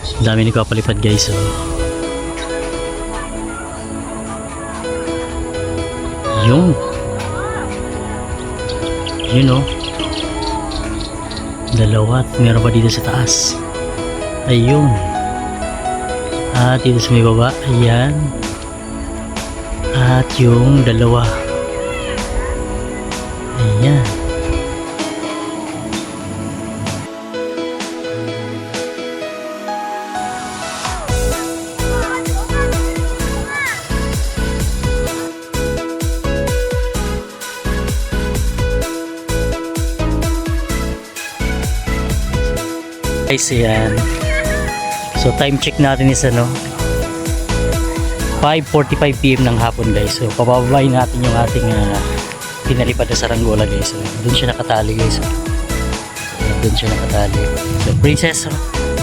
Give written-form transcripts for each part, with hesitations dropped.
Ang dami nagpapalipad guys. Oh. Yun. Yun oh. Dalawa at meron pa dito sa taas. Ayun. At dito sa may baba. Ayan. At yung dalawa. Ayan. Guys, ayan. So time check natin is ano 5:45 PM ng hapon guys. So pababayin natin yung ating pinalipad na saranggola guys. So doon siya nakatali guys. So, doon siya nakatali. So princess,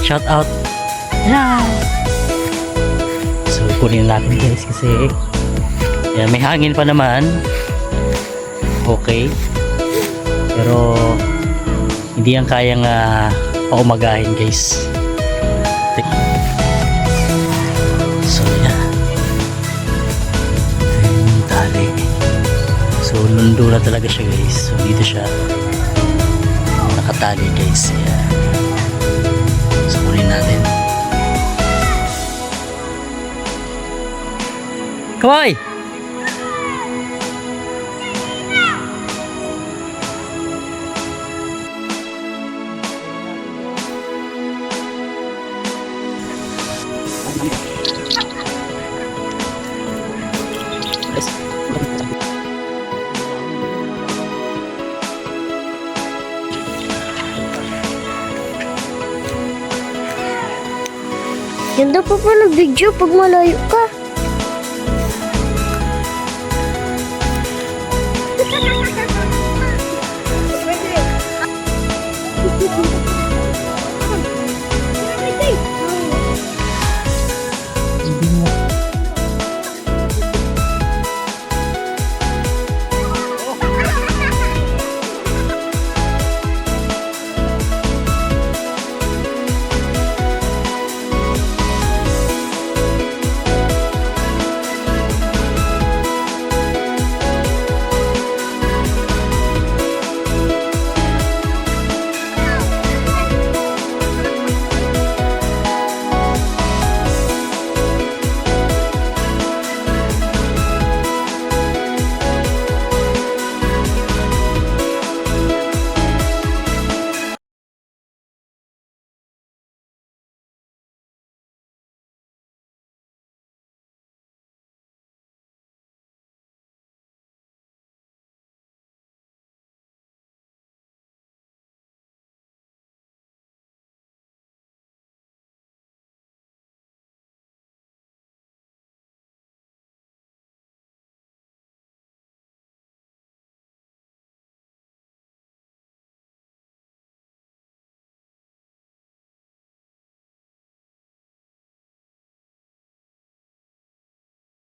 shout out. Yeah. So kunin natin guys kasi yan, may hangin pa naman. Okay. Pero hindi yan kayang paumagahin guys. So yan. Ayun yung tali. So lundo na talaga siya guys. So dito siya nakatali guys. Yan. So kunin natin. Kawai! Ganda pa pala video pag malayo ka.